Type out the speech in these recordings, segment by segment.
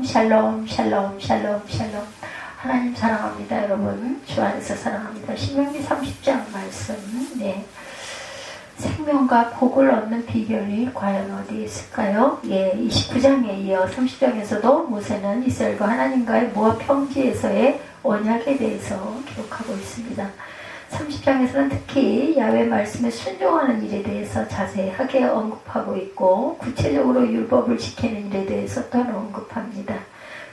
샬롬 샬롬 샬롬 샬롬 샬롬. 하나님 사랑합니다. 여러분 주 안에서 사랑합니다. 신명기 30장 말씀. 네. 생명과 복을 얻는 비결이 과연 어디에 있을까요? 예, 29장에 이어 30장에서도 모세는 이스라엘과 하나님과의 모압 평지에서의 언약에 대해서 기록하고 있습니다. 30장에서는 특히 야훼 말씀에 순종하는 일에 대해서 자세하게 언급하고 있고 구체적으로 율법을 지키는 일에 대해서 또 언급합니다.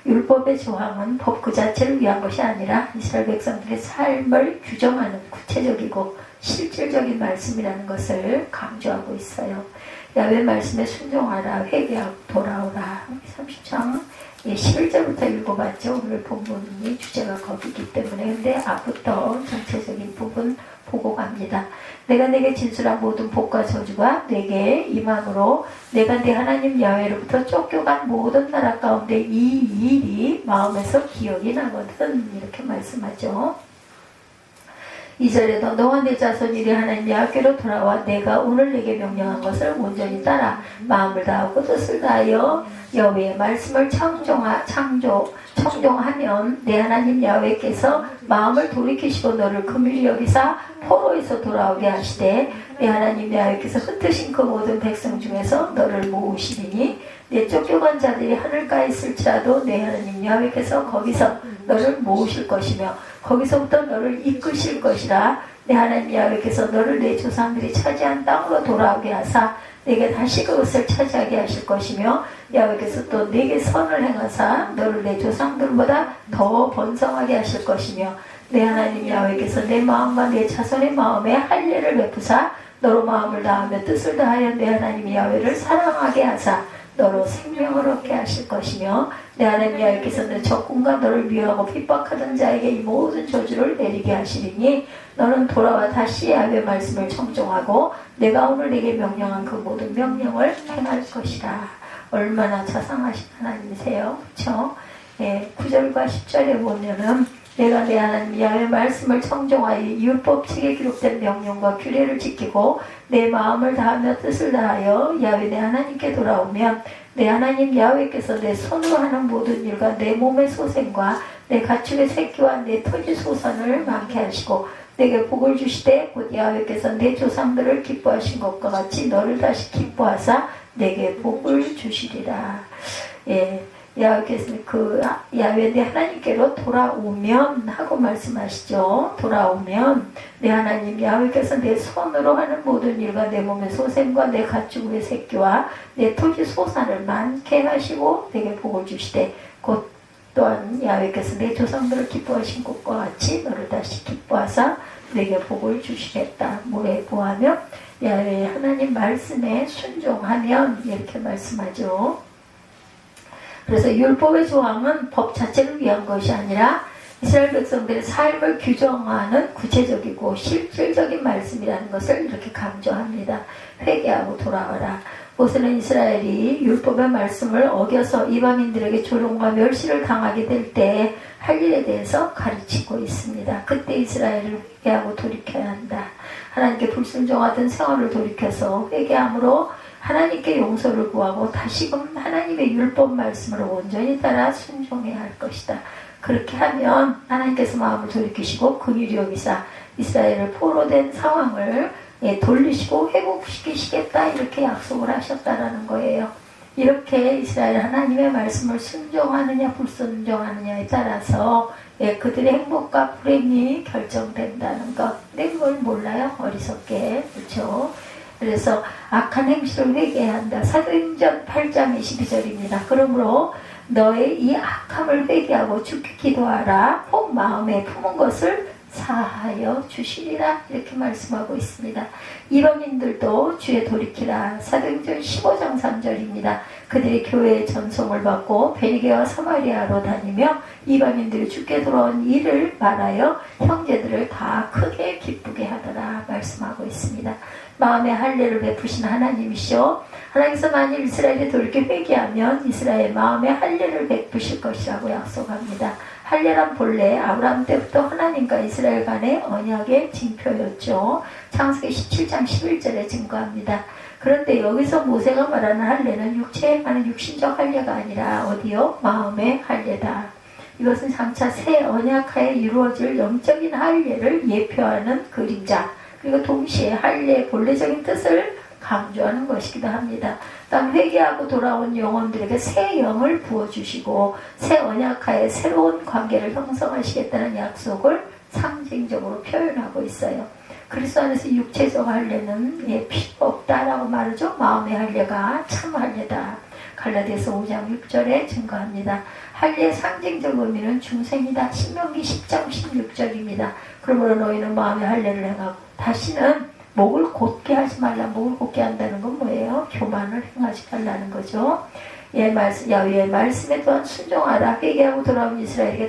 율법의 조항은 법 그 자체를 위한 것이 아니라 이스라엘 백성들의 삶을 규정하는 구체적이고 실질적인 말씀이라는 것을 강조하고 있어요. 야훼 말씀에 순종하라, 회개하고 돌아오라. 30장 11절부터 읽어봤죠. 오늘 본문이 주제가 거기기 때문에. 근데 앞부터 전체적인 부분 보고 갑니다. 내가 내게 진술한 모든 복과 저주가 내게 임함으로 내가 네 하나님 야훼로부터 쫓겨간 모든 나라 가운데 이 일이 마음에서 기억이 나거든. 이렇게 말씀하죠. 2절에도 너와 내 자손이 네 하나님 야훼로 돌아와 내가 오늘 내게 명령한 것을 온전히 따라 마음을 다하고 뜻을 다하여 여호와의 말씀을 청종하면 내 하나님 야훼께서 마음을 돌이키시고 너를 긍휼히 여기사 포로에서 돌아오게 하시되 내 하나님 야훼께서 흩으신 그 모든 백성 중에서 너를 모으시리니 내 쫓겨간 자들이 하늘가에 있을지라도 내 하나님 야훼께서 거기서 너를 모으실 것이며 거기서부터 너를 이끄실 것이라. 내 하나님 야훼께서 너를 내 조상들이 차지한 땅으로 돌아오게 하사 내게 다시 그것을 차지하게 하실 것이며 야훼께서 또 내게 선을 행하사 너를 내 조상들보다 더 번성하게 하실 것이며 내 하나님 야훼께서 내 마음과 내 자손의 마음에 할례를 베푸사 너로 마음을 다하며 뜻을 다하여 내 하나님 야훼를 사랑하게 하사 너로 생명을 얻게 하실 것이며 내 하나님 야훼께서 내 적군과 너를 미워하고 핍박하던 자에게 이 모든 저주를 내리게 하시리니 너는 돌아와 다시 야훼 말씀을 청종하고 내가 오늘 내게 명령한 그 모든 명령을 행할 것이라. 얼마나 자상하신 하나님이세요. 그렇죠? 예, 9절과 10절에 보면은 내가 내 하나님 야훼 말씀을 청종하여 율법책에 기록된 명령과 규례를 지키고 내 마음을 다하며 뜻을 다하여 야훼 내 하나님께 돌아오면 내 하나님 야훼께서 내 손으로 하는 모든 일과 내 몸의 소생과 내 가축의 새끼와 내 토지 소산을 많게 하시고 내게 복을 주시되 곧 야훼께서 내 조상들을 기뻐하신 것과 같이 너를 다시 기뻐하사 내게 복을 주시리라. 예. 야훼께서 야훼 내 하나님께로 돌아오면 하고 말씀하시죠. 돌아오면 내 하나님 야훼께서 내 손으로 하는 모든 일과 내 몸의 소생과 내 가축의 새끼와 내 토지 소산을 많게 하시고 내게 복을 주시되 곧 또한 야훼께서 내 조상들을 기뻐하신 것과 같이 너를 다시 기뻐하사 내게 복을 주시겠다. 뭐에 보하며 야훼 하나님 말씀에 순종하면 이렇게 말씀하죠. 그래서 율법의 조항은 법 자체를 위한 것이 아니라 이스라엘 백성들의 삶을 규정하는 구체적이고 실질적인 말씀이라는 것을 이렇게 강조합니다. 회개하고 돌아와라. 모세는 이스라엘이 율법의 말씀을 어겨서 이방인들에게 조롱과 멸시를 당하게 될 때 할 일에 대해서 가르치고 있습니다. 그때 이스라엘을 회개하고 돌이켜야 한다. 하나님께 불순종하던 생활을 돌이켜서 회개함으로 하나님께 용서를 구하고 다시금 하나님의 율법 말씀을 온전히 따라 순종해야 할 것이다. 그렇게 하면 하나님께서 마음을 돌이키시고 긍휼히 여기사 이스라엘을 포로된 상황을 돌리시고 회복시키시겠다 이렇게 약속을 하셨다라는 거예요. 이렇게 이스라엘 하나님의 말씀을 순종하느냐 불순종하느냐에 따라서 그들의 행복과 불행이 결정된다는 것. 근데 그걸 몰라요. 어리석게. 그렇죠? 그래서 악한 행실을 회개해야 한다. 사도행전 8장 22절입니다. 그러므로 너의 이 악함을 회개하고 주께 기도하라. 혹 마음에 품은 것을 사하여 주시리라. 이렇게 말씀하고 있습니다. 이방인들도 주에 돌이키라. 사도행전 15장 3절입니다. 그들이 교회의 전송을 받고 베니게와 사마리아로 다니며 이방인들이 주께 돌아온 일을 말하여 형제들을 다 크게 기쁘게 하더라. 말씀하고 있습니다. 마음에 할례를 베푸신 하나님이시오. 하나님께서 만일 이스라엘이 돌이켜 회개하면 이스라엘 마음에 할례를 베푸실 것이라고 약속합니다. 할례란 본래 아브라함 때부터 하나님과 이스라엘 간의 언약의 징표였죠. 창세기 17장 11절에 증거합니다. 그런데 여기서 모세가 말하는 할례는 육체에 관한 육신적 할례가 아니라 어디요? 마음의 할례다. 이것은 장차 새 언약하에 이루어질 영적인 할례를 예표하는 그림자, 그리고 동시에 할례의 본래적인 뜻을 강조하는 것이기도 합니다. 또한 회개하고 돌아온 영혼들에게 새 영을 부어주시고 새 언약하에 새로운 관계를 형성하시겠다는 약속을 상징적으로 표현하고 있어요. 그리스도 안에서 육체적 할례는 필요 없다라고 말하죠. 마음의 할례가 참 할례다. 갈라디아서 5장 6절에 증거합니다. 할례의 상징적 의미는 중생이다. 신명기 10장 16절입니다. 그러므로 너희는 마음의 할례를 행하고 다시는 목을 곧게 하지 말라. 목을 곧게 한다는 건 뭐예요? 교만을 행하지 말라는 거죠. 야훼의 말씀에 또한 순종하라. 회개하고 돌아온 이스라엘에게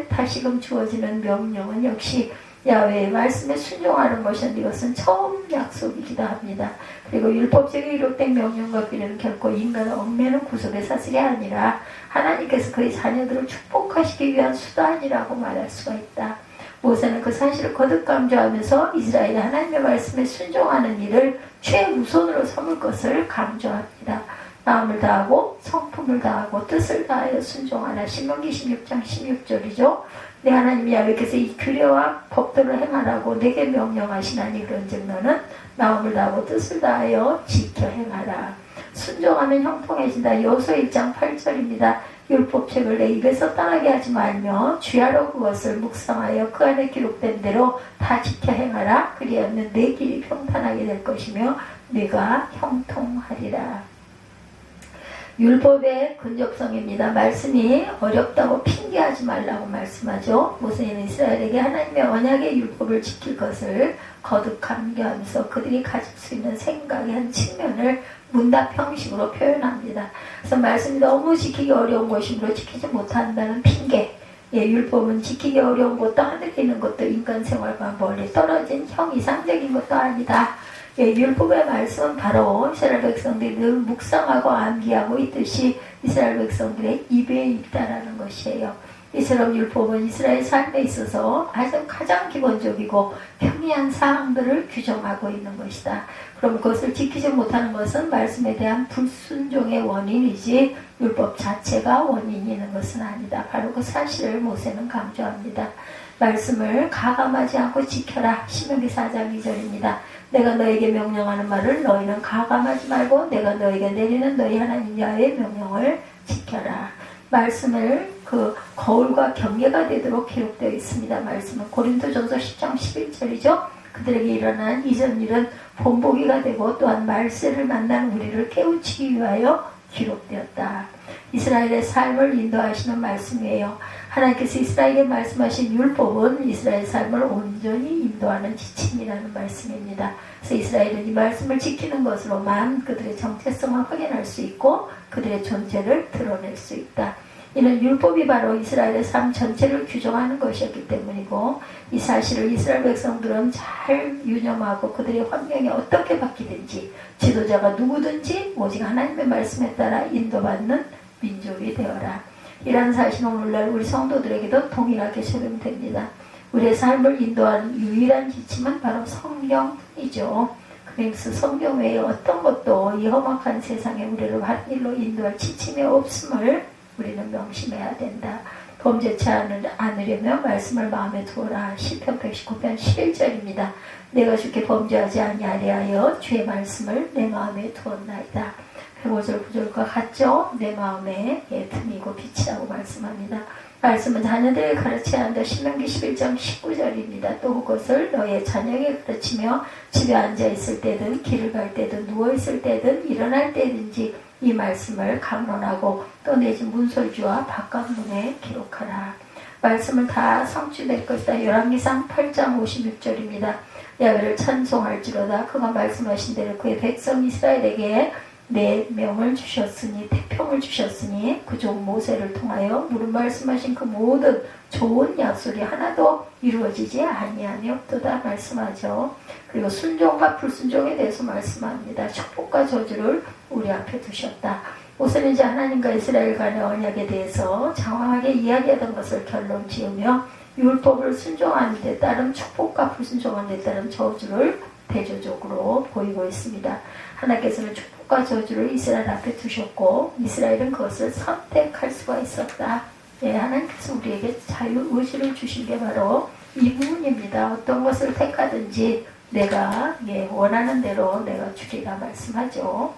다시금 주어지는 명령은 역시 야훼의 말씀에 순종하는 것인데 이것은 처음 약속이기도 합니다. 그리고 율법적에 기록된 명령과 규례는 결코 인간을 얽매는 구속의 사슬이 아니라 하나님께서 그의 자녀들을 축복하시기 위한 수단이라고 말할 수가 있다. 모세는 그 사실을 거듭 강조하면서 이스라엘이 하나님의 말씀에 순종하는 일을 최우선으로 삼을 것을 강조합니다. 마음을 다하고 성품을 다하고 뜻을 다하여 순종하라. 신명기 16장 16절이죠. 내 하나님 야훼께서 이 규례와 법도를 행하라고 내게 명령하시나니 그런즉 너는 마음을 다하고 뜻을 다하여 지켜 행하라. 순종하면 형통해진다. 여호수아 1장 8절입니다. 율법책을 내 입에서 떠나게 하지 말며 주야로 그것을 묵상하여 그 안에 기록된 대로 다 지켜 행하라. 그리하면 내 길이 평탄하게 될 것이며 네가 형통하리라. 율법의 근접성입니다. 말씀이 어렵다고 핑계하지 말라고 말씀하죠. 모세는 이스라엘에게 하나님의 언약의 율법을 지킬 것을 거듭 강조하면서 그들이 가질 수 있는 생각의 한 측면을 문답 형식으로 표현합니다. 그래서 말씀이 너무 지키기 어려운 것이므로 지키지 못한다는 핑계. 율법은 지키기 어려운 것도 하늘에 있는 것도 인간 생활과 멀리 떨어진 형이상적인 것도 아니다. 율법의 말씀은 바로 이스라엘 백성들이 늘 묵상하고 암기하고 있듯이 이스라엘 백성들의 입에 있다라는 것이에요. 이처럼 율법은 이스라엘 삶에 있어서 가장 기본적이고 평이한 사항들을 규정하고 있는 것이다. 그럼 그것을 지키지 못하는 것은 말씀에 대한 불순종의 원인이지 율법 자체가 원인이 있는 것은 아니다. 바로 그 사실을 모세는 강조합니다. 말씀을 가감하지 않고 지켜라. 신명기 4장 2절입니다. 내가 너에게 명령하는 말을 너희는 가감하지 말고 내가 너에게 내리는 너희 하나님 야훼의 명령을 지켜라. 말씀을 그 거울과 경계가 되도록 기록되어 있습니다. 말씀은 고린도전서 10장 11절이죠. 그들에게 일어난 이전 일은 본보기가 되고 또한 말세를 만난 우리를 깨우치기 위하여 기록되었다. 이스라엘의 삶을 인도하시는 말씀이에요. 하나님께서 이스라엘에게 말씀하신 율법은 이스라엘 삶을 온전히 인도하는 지침이라는 말씀입니다. 그래서 이스라엘은 이 말씀을 지키는 것으로만 그들의 정체성을 확인할 수 있고 그들의 존재를 드러낼 수 있다. 이는 율법이 바로 이스라엘의 삶 전체를 규정하는 것이었기 때문이고 이 사실을 이스라엘 백성들은 잘 유념하고 그들의 환경이 어떻게 바뀌든지 지도자가 누구든지 오직 하나님의 말씀에 따라 인도받는 민족이 되어라. 이러한 사실은 오늘날 우리 성도들에게도 동일하게 적용됩니다. 우리의 삶을 인도하는 유일한 지침은 바로 성경이죠. 그래서 성경 외에 어떤 것도 이 험악한 세상에 우리를 바른 길로 인도할 지침이 없음을 우리는 명심해야 된다. 범죄치 않으려면 말씀을 마음에 두어라. 시편 119편 11절입니다. 내가 주께 범죄하지 아니하리하여 주의 말씀을 내 마음에 두었나이다. 105절 9절과 같죠? 내 마음에 틈이고 빛이라고 말씀합니다. 말씀은 자녀들에게 가르쳐야 한다. 신명기 11장 19절입니다. 또 그것을 너의 자녀에게 가르치며 집에 앉아있을 때든 길을 갈 때든 누워있을 때든 일어날 때든지 이 말씀을 강론하고 또 내 집 문설주와 바깥문에 기록하라. 말씀을 다 성취될 것이다. 열왕기상 8장 56절입니다. 야훼를 찬송할지로다. 그가 말씀하신 대로 그의 백성 이스라엘에게 내 명을 주셨으니 태평을 주셨으니 그 종 모세를 통하여 무릇 말씀하신 그 모든 좋은 약속이 하나도 이루어지지 아니하였도다 말씀하죠. 그리고 순종과 불순종에 대해서 말씀합니다. 축복과 저주를 우리 앞에 두셨다. 모세는 이제 하나님과 이스라엘 간의 언약에 대해서 장황하게 이야기하던 것을 결론 지으며 율법을 순종하는 데 따른 축복과 불순종하는 데 따른 저주를 대조적으로 보이고 있습니다. 하나님께서는 축복과 저주를 이스라엘 앞에 두셨고 이스라엘은 그것을 선택할 수가 있었다. 예, 하나님께서 우리에게 자유의지를 주신 게 바로 이 부분입니다. 어떤 것을 택하든지 내가 원하는 대로 내가 주리라 말씀하죠.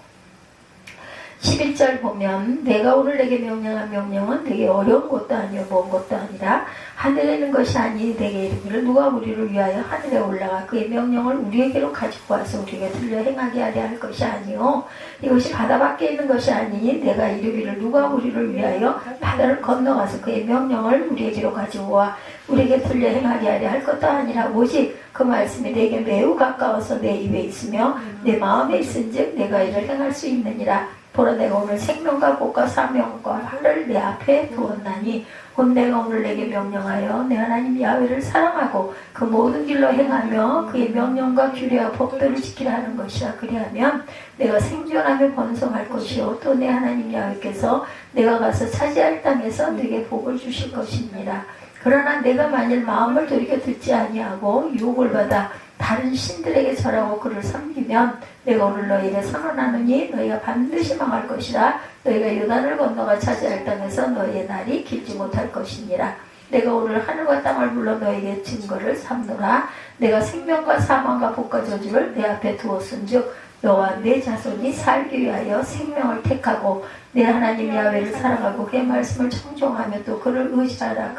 11절 보면 내가 오늘 내게 명령한 명령은 되게 어려운 것도 아니요 먼 것도 아니라 하늘에 있는 것이 아니 내게 이르기를 누가 우리를 위하여 하늘에 올라가 그의 명령을 우리에게로 가지고 와서 우리에게 들려 행하게 하려 할 것이 아니요 이것이 바다 밖에 있는 것이 아니니 내가 이르기를 누가 우리를 위하여 바다를 건너가서 그의 명령을 우리에게로 가지고 와 우리에게 들려 행하게 하려 할 것도 아니라 오직 그 말씀이 내게 매우 가까워서 내 입에 있으며 내 마음에 있은즉 내가 이를 행할 수 있느니라. 보라 내가 오늘 생명과 복과 사명과 화를 내 앞에 두었나니 곧 내가 오늘 내게 명령하여 내 하나님 야훼를 사랑하고 그 모든 길로 행하며 그의 명령과 규례와 법들을 지키라 하는 것이라. 그리하면 내가 생존하며 번성할 것이요 또 내 하나님 야훼께서 내가 가서 차지할 땅에서 내게 복을 주실 것이니라. 그러나 내가 만일 마음을 돌이켜 듣지 아니하고 유혹을 받아 다른 신들에게 절하고 그를 섬기면 내가 오늘 너희에게 선언하노니 너희가 반드시 망할 것이라. 너희가 요단을 건너가 차지할 땅에서 너희의 날이 길지 못할 것이니라. 내가 오늘 하늘과 땅을 불러 너희에게 증거를 삼노라. 내가 생명과 사망과 복과 저주를 내 앞에 두었은즉 너와 내 자손이 살기 위하여 생명을 택하고 내 하나님 야훼를 사랑하고 그의 말씀을 청종하며 또 그를 의지하라.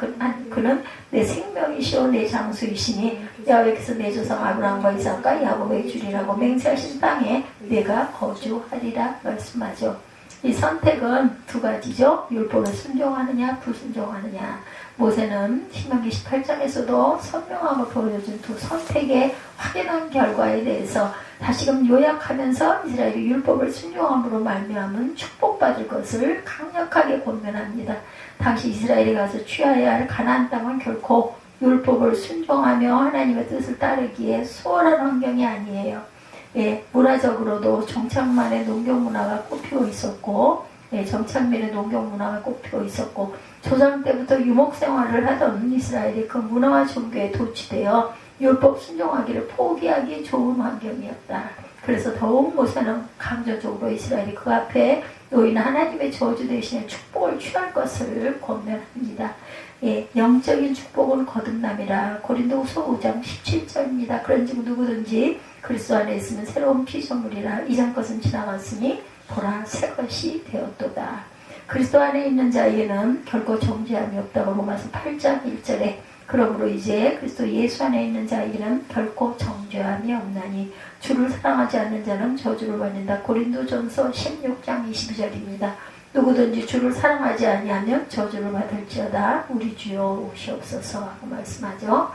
그는 내 생명이시오 내 장수이시니 야훼께서 내 조상 아브라함과 이삭과 야곱에게 주리라고 맹세하신 땅에 내가 거주하리라 말씀하죠. 이 선택은 두 가지죠. 율법을 순종하느냐 불순종하느냐. 모세는 신명기 18장에서도 선명하고 보여준 두 선택의 확연한 결과에 대해서 다시금 요약하면서 이스라엘이 율법을 순종함으로 말미암은 축복받을 것을 강력하게 권면합니다. 당시 이스라엘이 가서 취하여야 할 가나안 땅은 결코 율법을 순종하며 하나님의 뜻을 따르기에 수월한 환경이 아니에요. 예, 문화적으로도 정착만의 농경문화가 꽃피워 있었고 정착민의 농경문화가 꽃피워 있었고 조상 때부터 유목생활을 하던 이스라엘이 그 문화와 종교에 도취되어 율법 순종하기를 포기하기 좋은 환경이었다. 그래서 더욱 모세는 강조적으로 이스라엘이 그 앞에 놓인 하나님의 저주 대신에 축복을 취할 것을 권면합니다. 예, 영적인 축복은 거듭남이라. 고린도후서 5장 17절입니다. 그런즉 누구든지 그리스도 안에 있으면 새로운 피조물이라. 이전 것은 지나갔으니 보라 새 것이 되었도다. 그리스도 안에 있는 자에게는 결코 정죄함이 없다고 로마서 8장 1절에 그러므로 이제 그리스도 예수 안에 있는 자에게는 결코 정죄함이 없나니 주를 사랑하지 않는 자는 저주를 받는다. 고린도전서 16장 22절입니다. 누구든지 주를 사랑하지 아니하면 저주를 받을지어다. 우리 주여 오시옵소서 하고 말씀하죠.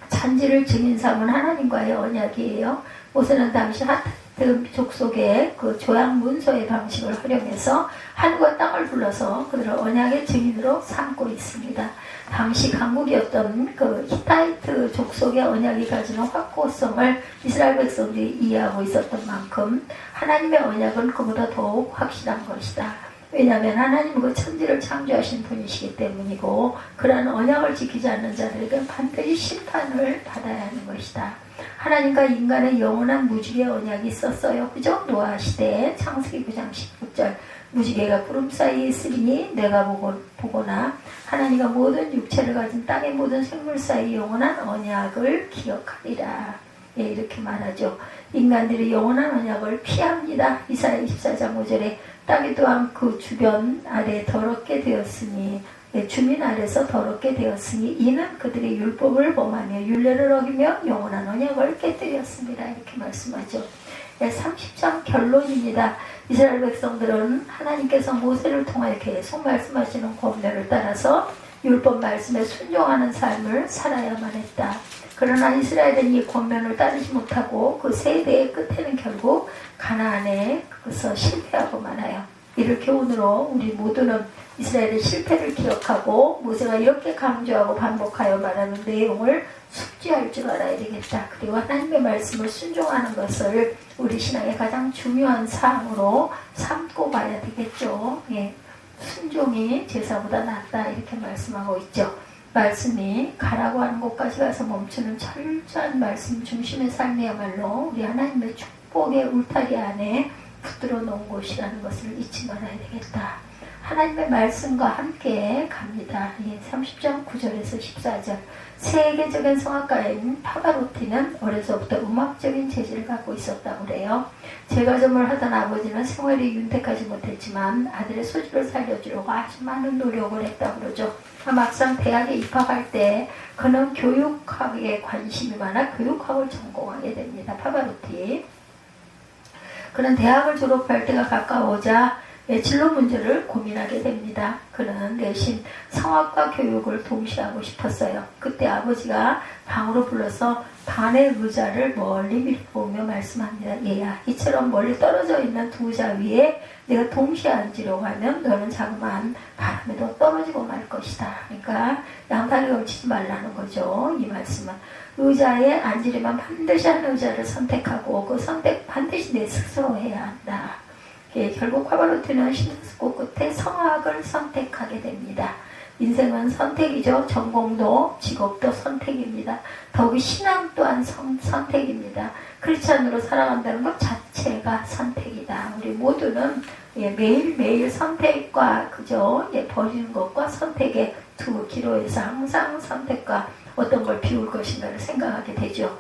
잔지를 증인 삼은 하나님과의 언약이에요. 모세는 당시 하트 족속의 그 조약 문서의 방식을 활용해서 하늘과 땅을 불러서 그들을 언약의 증인으로 삼고 있습니다. 당시 강국이었던 그 히타이트 족속의 언약이 가지는 확고성을 이스라엘 백성들이 이해하고 있었던 만큼 하나님의 언약은 그보다 더욱 확실한 것이다. 왜냐하면 하나님은 그 천지를 창조하신 분이시기 때문이고 그러한 언약을 지키지 않는 자들에게 반드시 심판을 받아야 하는 것이다. 하나님과 인간의 영원한 무지개 언약이 있었어요. 그죠? 노아 시대에 창세기 9장 19절 무지개가 구름 사이에 있으리니 내가 보거나 하나님과 모든 육체를 가진 땅의 모든 생물 사이 영원한 언약을 기억하리라. 예, 이렇게 말하죠. 인간들이 영원한 언약을 피합니다. 이사야 24장 5절에 땅이 또한 그 주변 아래 더럽게 되었으니 주민 아래서 더럽게 되었으니 이는 그들의 율법을 범하며 율례를 어기며 영원한 언약을 깨뜨렸습니다. 이렇게 말씀하죠. 30장 결론입니다. 이스라엘 백성들은 하나님께서 모세를 통하여 계속 말씀하시는 권면을 따라서 율법 말씀에 순종하는 삶을 살아야만 했다. 그러나 이스라엘은 이 권면을 따르지 못하고 그 세대의 끝에는 결국 가나안에 그것을 실패하고 말아요. 이를 교훈으로 우리 모두는 이스라엘의 실패를 기억하고 모세가 이렇게 강조하고 반복하여 말하는 내용을 숙지할 줄 알아야 되겠다. 그리고 하나님의 말씀을 순종하는 것을 우리 신앙의 가장 중요한 사항으로 삼고 봐야 되겠죠. 예. 순종이 제사보다 낫다 이렇게 말씀하고 있죠. 말씀이 가라고 하는 곳까지 가서 멈추는 철저한 말씀 중심의 삶이야말로 우리 하나님의 축복의 울타리 안에 붙들어 놓은 곳이라는 것을 잊지 말아야 되겠다. 하나님의 말씀과 함께 갑니다. 30장 9절에서 14절. 세계적인 성악가인 파바로티는 어려서부터 음악적인 재질을 갖고 있었다고 그래요. 재가점을 하던 아버지는 생활이 윤택하지 못했지만 아들의 소질을 살려주려고 아주 많은 노력을 했다고 그러죠. 막상 대학에 입학할 때 그는 교육학에 관심이 많아 교육학을 전공하게 됩니다. 파바로티. 그는 대학을 졸업할 때가 가까워오자 진로 문제를 고민하게 됩니다. 그는 내신 성악과 교육을 동시에 하고 싶었어요. 그때 아버지가 방으로 불러서 반의 의자를 멀리 밀어보며 말씀합니다. 얘야, 이처럼 멀리 떨어져 있는 두 의자 위에 내가 동시에 앉으려고 하면 너는 자그마한 바람에도 떨어지고 말 것이다. 그러니까 양팔에 걸치지 말라는 거죠. 이 말씀은 의자에 앉으려면 반드시 한 의자를 선택하고 그 선택 반드시 내 스스로 해야 한다. 결국 파바로티는 심사숙고 끝에 성악을 선택하게 됩니다. 인생은 선택이죠. 전공도 직업도 선택입니다. 더욱이 신앙 또한 선택입니다. 크리스찬으로 살아간다는 것 자체가 선택이다. 우리 모두는 매일매일 선택과 그저 버리는 것과 선택의 두 기로에서 항상 선택과 어떤 걸 비울 것인가를 생각하게 되죠.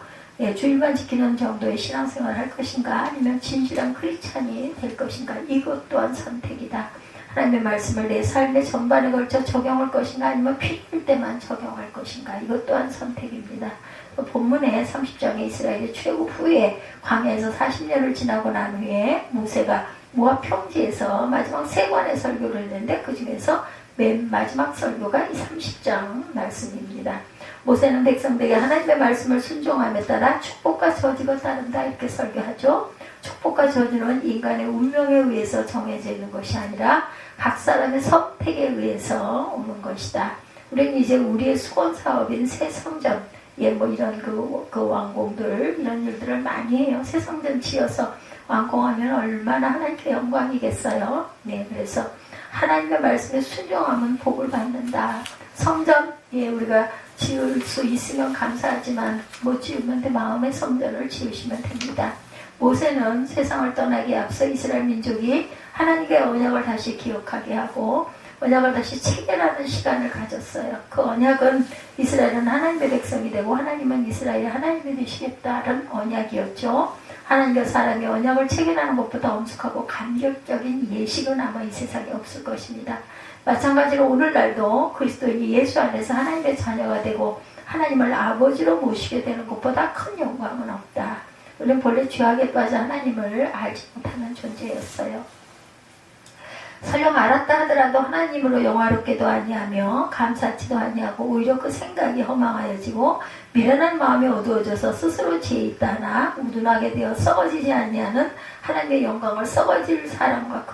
주일만 지키는 정도의 신앙생활을 할 것인가 아니면 진실한 크리스찬이 될 것인가 이것 또한 선택이다. 하나님의 말씀을 내 삶의 전반에 걸쳐 적용할 것인가 아니면 필요할 때만 적용할 것인가 이것 또한 선택입니다. 본문에 30장에 이스라엘의 출애굽 후에 광야에서 40년을 지나고 난 후에 모세가 모압 평지에서 마지막 세 관의 설교를 했는데 그 중에서 맨 마지막 설교가 이 30장 말씀입니다. 모세는 백성들에게 하나님의 말씀을 순종함에 따라 축복과 저주가 따른다 이렇게 설교하죠. 축복과 저주는 인간의 운명에 의해서 정해져 있는 것이 아니라 각 사람의 선택에 의해서 오는 것이다. 우리는 이제 우리의 수건 사업인 새 성전, 이런 그 완공들 이런 일들을 많이 해요. 새 성전 지어서 완공하면 얼마나 하나님께 영광이겠어요. 그래서 하나님의 말씀에 순종하면 복을 받는다. 성전, 우리가 지을 수 있으면 감사하지만 못 지으면 내 마음의 성전을 지으시면 됩니다. 모세는 세상을 떠나기에 앞서 이스라엘 민족이 하나님의 언약을 다시 기억하게 하고 언약을 다시 체결하는 시간을 가졌어요. 그 언약은 이스라엘은 하나님의 백성이 되고 하나님은 이스라엘의 하나님이 되시겠다는 언약이었죠. 하나님과 사람이 언약을 체결하는 것보다 엄숙하고 감격적인 예식은 아마 이 세상에 없을 것입니다. 마찬가지로 오늘날도 그리스도인이 예수 안에서 하나님의 자녀가 되고 하나님을 아버지로 모시게 되는 것보다 큰 영광은 없다. 우리는 본래 죄악에 빠져 하나님을 알지 못하는 존재였어요. 설령 알았다 하더라도 하나님으로 영화롭게도 아니하며 감사치도 아니하고 오히려 그 생각이 허망하여지고 미련한 마음이 어두워져서 스스로 지혜 있다 하나 우둔하게 되어 썩어지지 아니하는 하나님의 영광을 썩어질 사람과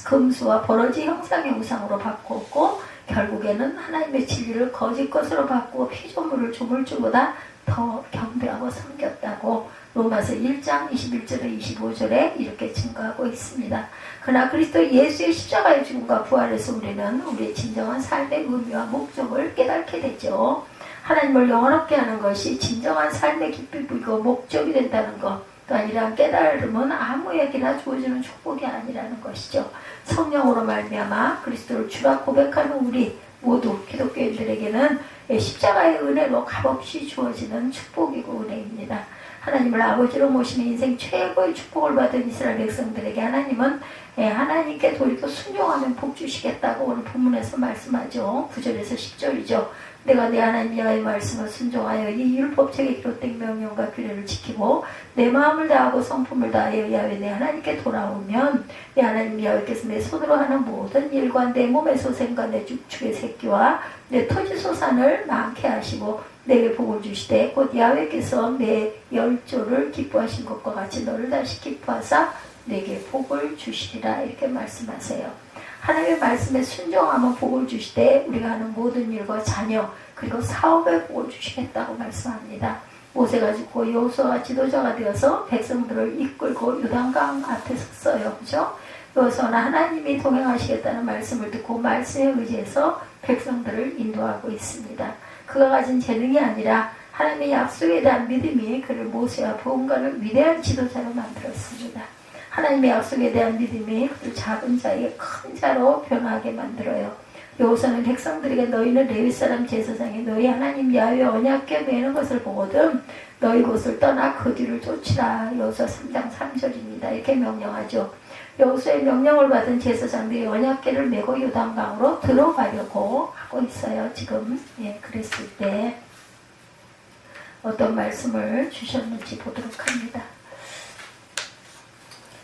금수와 버러지 형상의 우상으로 바꾸었고 결국에는 하나님의 진리를 거짓 것으로 바꾸어 피조물을 조물주보다 더 경배하고 섬겼다고 로마서 1장 21절에 25절에 이렇게 증거하고 있습니다. 그러나 그리스도 예수의 십자가의 죽음과 부활에서 우리는 우리의 진정한 삶의 의미와 목적을 깨닫게 되죠. 하나님을 영원롭게 하는 것이 진정한 삶의 기쁨이고 목적이 된다는 것 또한 이러한 깨달음은 아무에게나 주어지는 축복이 아니라는 것이죠. 성령으로 말미암아 그리스도를 주라 고백하는 우리 모두 기독교인들에게는 십자가의 은혜로 값없이 주어지는 축복이고 은혜입니다. 하나님을 아버지로 모시는 인생 최고의 축복을 받은 이스라엘 백성들에게 하나님은 하나님께 돌이켜 순종하면 복 주시겠다고 오늘 본문에서 말씀하죠. 9절에서 10절이죠. 내가 내 하나님 여호와의 말씀을 순종하여 이 율법책에 기록된 명령과 규례를 지키고 내 마음을 다하고 성품을 다하여 야훼 내 하나님께 돌아오면 내 하나님 여호와께서 내 손으로 하는 모든 일과 내 몸의 소생과 내 축의 새끼와 내 토지 소산을 많게 하시고 내게 복을 주시되 곧 야훼께서 내 열조를 기뻐하신 것과 같이 너를 다시 기뻐하사 내게 복을 주시리라 이렇게 말씀하세요. 하나님의 말씀에 순종하면 복을 주시되 우리가 하는 모든 일과 자녀 그리고 사업에 복을 주시겠다고 말씀합니다. 모세가 죽고 여호수아가 지도자가 되어서 백성들을 이끌고 요단강 앞에 섰어요. 그죠? 여호수아는 하나님이 동행하시겠다는 말씀을 듣고 말씀에 의지해서 백성들을 인도하고 있습니다. 그가 가진 재능이 아니라 하나님의 약속에 대한 믿음이 그를 모세와 보험가를 위대한 지도자로 만들었습니다. 하나님의 약속에 대한 믿음이 그를 작은 자에게 큰 자로 변화하게 만들어요. 여호수아는 백성들에게 너희는 레위 사람 제사장이 너희 하나님 야훼 언약궤 매는 것을 보거든 너희 곳을 떠나 그 뒤를 쫓으라. 여호수아 3장 3절입니다. 이렇게 명령하죠. 여호수아의 명령을 받은 제사장들이 언약궤를 메고 요단강으로 들어가려고 하고 있어요. 지금 그랬을 때 어떤 말씀을 주셨는지 보도록 합니다.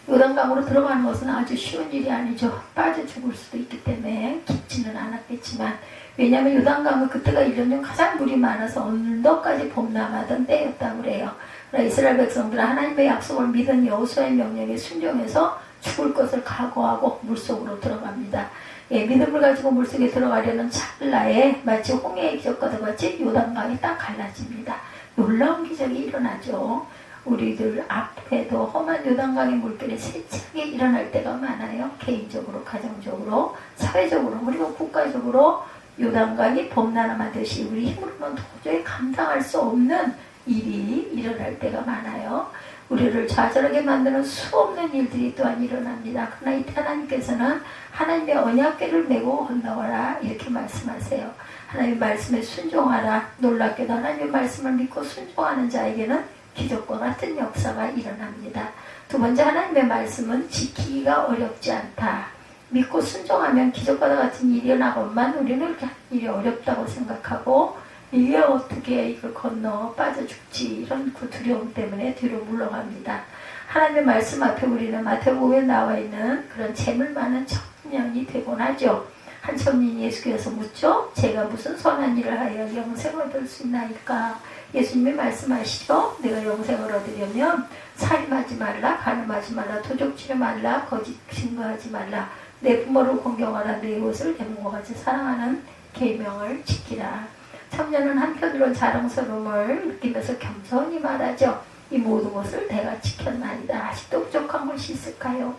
요단강으로 들어가는 것은 아주 쉬운 일이 아니죠. 빠져 죽을 수도 있기 때문에 깊지는 않았겠지만 왜냐하면 요단강은 그때가 1년 중 가장 물이 많아서 언덕까지 봄남하던 때였다고 그래요. 그러나 이스라엘 백성들은 하나님의 약속을 믿은 여호수아의 명령에 순종해서 죽을 것을 각오하고 물속으로 들어갑니다. 믿음을 가지고 물속에 들어가려는 찰나에 마치 홍해의 기적과도 같이 요단강이 딱 갈라집니다. 놀라운 기적이 일어나죠. 우리들 앞에도 험한 요단강의 물결이 세차게 일어날 때가 많아요. 개인적으로, 가정적으로, 사회적으로, 그리고 국가적으로 요단강이 봄나람하듯이 우리 힘으로는 도저히 감당할 수 없는 일이 일어날 때가 많아요. 우리를 좌절하게 만드는 수없는 일들이 또한 일어납니다. 그러나 이때 하나님께서는 하나님의 언약궤를 메고 올라와라 이렇게 말씀하세요. 하나님의 말씀에 순종하라. 놀랍게도 하나님의 말씀을 믿고 순종하는 자에게는 기적과 같은 역사가 일어납니다. 두 번째, 하나님의 말씀은 지키기가 어렵지 않다. 믿고 순종하면 기적과 같은 일이 일어나건만 우리는 이렇게 하는 일이 어렵다고 생각하고 이게 어떻게 이걸 건너 빠져 죽지 이런 그 두려움 때문에 뒤로 물러갑니다. 하나님의 말씀 앞에 우리는 마태복음에 나와 있는 그런 재물 많은 청년이 되곤 하죠. 한 청년이 예수께서 묻죠. 제가 무슨 선한 일을 하여 영생을 얻을 수 있나이까. 예수님이 말씀하시죠. 내가 영생을 얻으려면 살인하지 말라, 간음하지 말라, 도적질하지 말라, 거짓 증거하지 말라, 내 부모를 공경하라, 내 이웃을 내 몸과 같이 사랑하는 계명을 지키라. 청년은 한편으로 자랑스러움을 느끼면서 겸손히 말하죠. 이 모든 것을 내가 지켰나이다. 아직도 부족한 것이 있을까요?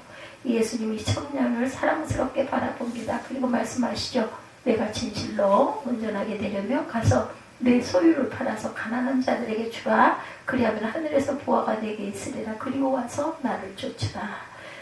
예수님이 청년을 사랑스럽게 바라봅니다. 그리고 말씀하시죠. 내가 진실로 온전하게 되려면 가서 내 소유를 팔아서 가난한 자들에게 주라. 그리하면 하늘에서 보화가 내게 있으리라. 그리고 와서 나를 쫓으라.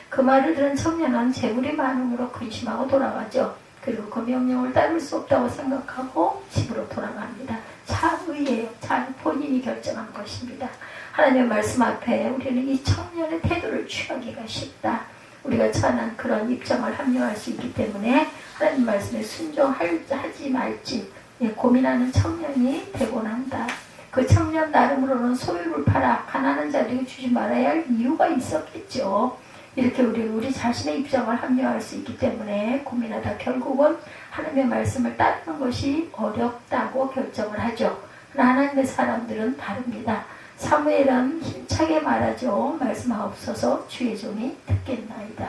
그 말을 들은 청년은 재물이 많음으로 근심하고 돌아가죠. 그리고 그 명령을 따를 수 없다고 생각하고 집으로 돌아갑니다. 자의예요. 자 본인이 결정한 것입니다. 하나님의 말씀 앞에 우리는 이 청년의 태도를 취하기가 쉽다. 우리가 처한 그런 입장을 합리화할 수 있기 때문에 하나님 말씀에 순종하지 말지 고민하는 청년이 되곤 한다. 그 청년 나름으로는 소유를 팔아 가난한 자들에게 주지 말아야 할 이유가 있었겠죠. 이렇게 우리 자신의 입장을 합리화할 수 있기 때문에 고민하다 결국은 하나님의 말씀을 따르는 것이 어렵다고 결정을 하죠. 그러나 하나님의 사람들은 다릅니다. 사무엘은 힘차게 말하죠. 말씀하옵소서 주의 종이 듣겠나이다.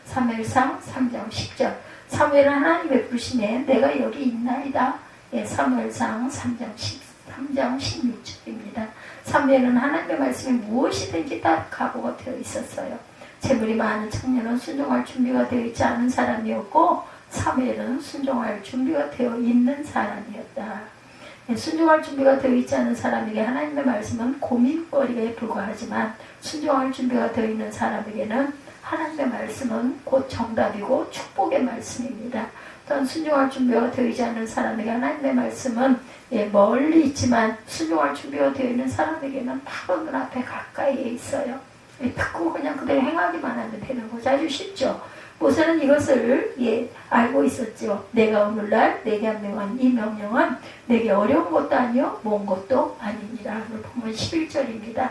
사무엘상 3장 10절. 사무엘은 하나님의 부르심에 내가 여기 있나이다. 사무엘상 3장 16절입니다. 사무엘은 하나님의 말씀에 무엇이든지 다 각오가 되어 있었어요. 재물이 많은 청년은 순종할 준비가 되어 있지 않은 사람이었고 사무엘은 순종할 준비가 되어 있는 사람이었다. 순종할 준비가 되어 있지 않은 사람에게 하나님의 말씀은 고민거리에 불과하지만 순종할 준비가 되어 있는 사람에게는 하나님의 말씀은 곧 정답이고 축복의 말씀입니다. 또한 순종할 준비가 되어 있지 않은 사람에게 하나님의 말씀은 멀리 있지만 순종할 준비가 되어 있는 사람에게는 바로 눈앞에 가까이에 있어요. 듣고 그냥 그대로 행하기만 하면 되는 거죠. 아주 쉽죠. 모세는 이것을 알고 있었죠. 내가 오늘날 내게 명한 이 명령은 내게 어려운 것도 아니요 먼 것도 아니니라. 오늘 보면 11절입니다.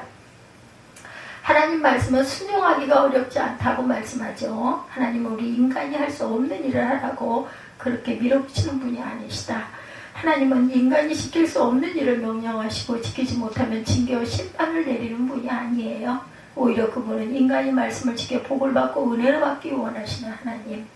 하나님 말씀은 순종하기가 어렵지 않다고 말씀하죠. 하나님은 우리 인간이 할 수 없는 일을 하라고 그렇게 밀어붙이는 분이 아니시다. 하나님은 인간이 지킬 수 없는 일을 명령하시고 지키지 못하면 징계와 심판을 내리는 분이 아니에요. 오히려 그분은 인간이 말씀을 지켜 복을 받고 은혜를 받기 원하시는 하나님.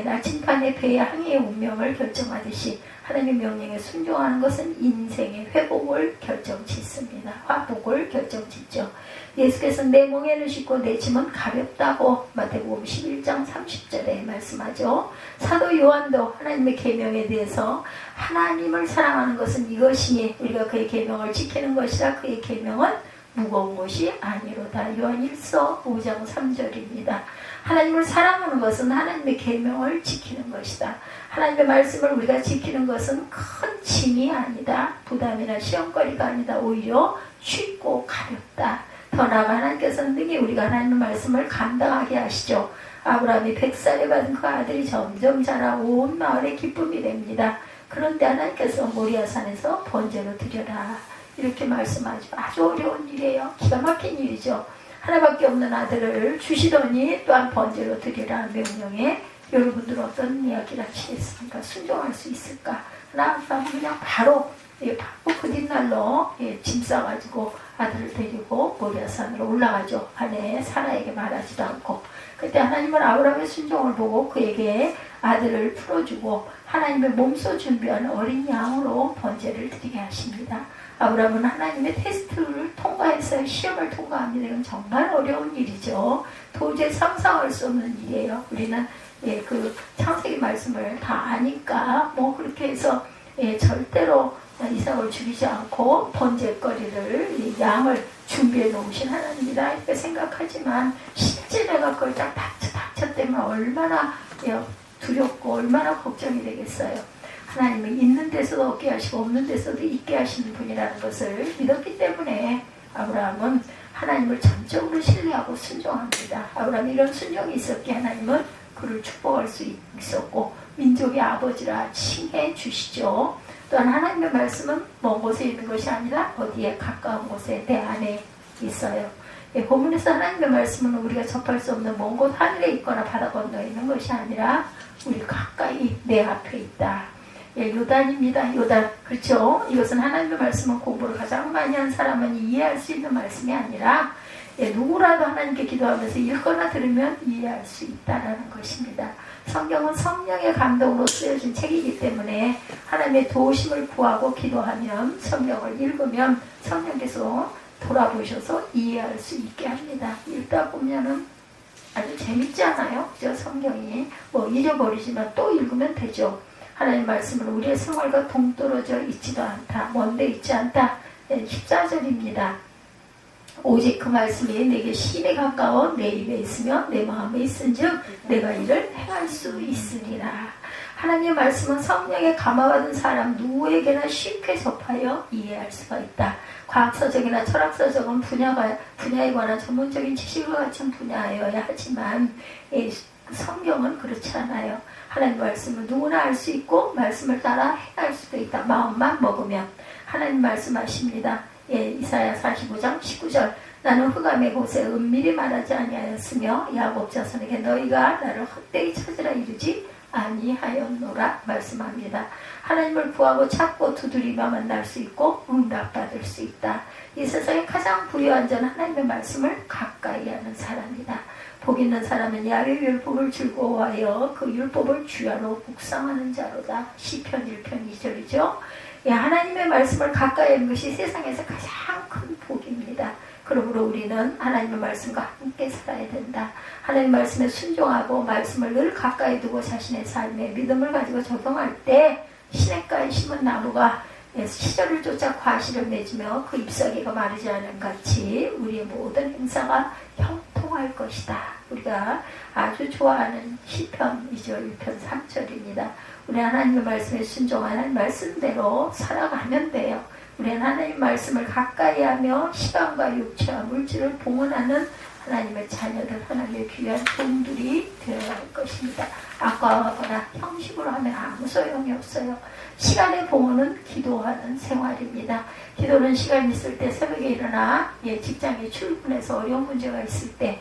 나침반의 배의 항해의 운명을 결정하듯이 하나님의 명령에 순종하는 것은 인생의 회복을 결정짓습니다. 화복을 결정짓죠. 예수께서 내 멍에를 싣고 내 짐은 가볍다고 마태복음 11장 30절에 말씀하죠. 사도 요한도 하나님의 계명에 대해서 하나님을 사랑하는 것은 이것이니 우리가 그의 계명을 지키는 것이라 그의 계명은 무거운 것이 아니로다. 요한 1서 5장 3절입니다. 하나님을 사랑하는 것은 하나님의 계명을 지키는 것이다. 하나님의 말씀을 우리가 지키는 것은 큰 짐이 아니다. 부담이나 시험거리가 아니다. 오히려 쉽고 가볍다. 더 나아가 하나님께서는 능히 우리가 하나님의 말씀을 감당하게 하시죠. 아브라함이 100살에 받은 그 아들이 점점 자라 온 마을의 기쁨이 됩니다. 그런데 하나님께서 모리아산에서 번제로 드려라 이렇게 말씀하죠. 아주 어려운 일이에요. 기가 막힌 일이죠. 하나밖에 없는 아들을 주시더니 또한 번제로 드리라 명령에 여러분들 어떤 이야기를 하시겠습니까? 순종할 수 있을까? 하나 그냥 바로 그 뒷날로 짐 싸가지고 아들을 데리고 모리아산으로 올라가죠. 아내 사라에게 말하지도 않고. 그때 하나님은 아브라함의 순종을 보고 그에게 아들을 풀어주고 하나님의 몸소 준비한 어린 양으로 번제를 드리게 하십니다. 아브라함은 하나님의 테스트를 통과해서 시험을 통과합니다. 이건 정말 어려운 일이죠. 도저히 상상할 수 없는 일이에요. 우리는 그 창세기 말씀을 다 아니까 그렇게 해서 절대로 이삭을 죽이지 않고 번제거리를 양을 준비해 놓으신 하나님이다 이렇게 생각하지만 실제 내가 그걸 딱 닥쳤다면 얼마나 두렵고 얼마나 걱정이 되겠어요. 하나님은 있는 데서도 없게 하시고 없는 데서도 있게 하시는 분이라는 것을 믿었기 때문에 아브라함은 하나님을 전적으로 신뢰하고 순종합니다. 아브라함이 이런 순종이 있었기에 하나님은 그를 축복할 수 있었고 민족의 아버지라 칭해 주시죠. 또한 하나님의 말씀은 먼 곳에 있는 것이 아니라 어디에 가까운 곳에 내 안에 있어요. 본문에서 하나님의 말씀은 우리가 접할 수 없는 먼 곳 하늘에 있거나 바다 건너에 있는 것이 아니라 우리 가까이 내 앞에 있다. 요단입니다. 요단. 그렇죠? 이것은 하나님의 말씀은 공부를 가장 많이 한 사람은 이해할 수 있는 말씀이 아니라 누구라도 하나님께 기도하면서 읽거나 들으면 이해할 수 있다는 것입니다. 성경은 성령의 감동으로 쓰여진 책이기 때문에 하나님의 도우심을 구하고 기도하면 성경을 읽으면 성령께서 돌아보셔서 이해할 수 있게 합니다. 읽다 보면은 아주 재밌지 않아요? 그죠? 성경이 잊어버리지만 또 읽으면 되죠. 하나님 말씀은 우리의 생활과 동떨어져 있지도 않다. 먼데 있지 않다. 14절입니다. 오직 그 말씀이 내게 심히 가까워 내 입에 있으며 내 마음에 있은즉 내가 이를 행할 수 있으리라. 하나님의 말씀은 성령에 감화받은 사람 누구에게나 쉽게 접하여 이해할 수가 있다. 과학서적이나 철학서적은 분야에 관한 전문적인 지식을 갖춘 분야여야 하지만 성경은 그렇지 않아요. 하나님 말씀을 누구나 알 수 있고 말씀을 따라 행할 수도 있다. 마음만 먹으면. 하나님 말씀하십니다. 이사야 45장 19절 나는 흑암의 곳에 은밀히 말하지 아니하였으며 야곱 자손에게 너희가 나를 헛되이 찾으라 이르지 아니하였노라 말씀합니다. 하나님을 구하고 찾고 두드리며 만날 수 있고 응답받을 수 있다. 이 세상에 가장 부유한 자는 하나님의 말씀을 가까이 하는 사람이다. 복 있는 사람은 야훼 율법을 즐거워하여 그 율법을 주야로 묵상하는 자로다. 시편 1편 2절이죠. 하나님의 말씀을 가까이 하는 것이 세상에서 가장 큰 복입니다. 그러므로 우리는 하나님의 말씀과 함께 살아야 된다. 하나님 말씀에 순종하고 말씀을 늘 가까이 두고 자신의 삶에 믿음을 가지고 적용할 때 시냇가에 심은 나무가 시절을 쫓아 과실을 맺으며 그 잎사귀가 마르지 않은 같이 우리의 모든 행사가 형통할 것이다. 우리가 아주 좋아하는 시편 2절 1편 3절입니다. 우리 하나님의 말씀에 순종하는 말씀대로 살아가면 돼요. 우리는 하나님 말씀을 가까이 하며 시간과 육체와 물질을 봉헌하는 하나님의 자녀들, 하나님의 귀한 종들이 되어야 할 것입니다. 아까워하거나 형식으로 하면 아무 소용이 없어요. 시간의 봉헌은 기도하는 생활입니다. 기도는 시간 있을 때 새벽에 일어나 직장에 출근해서 어려운 문제가 있을 때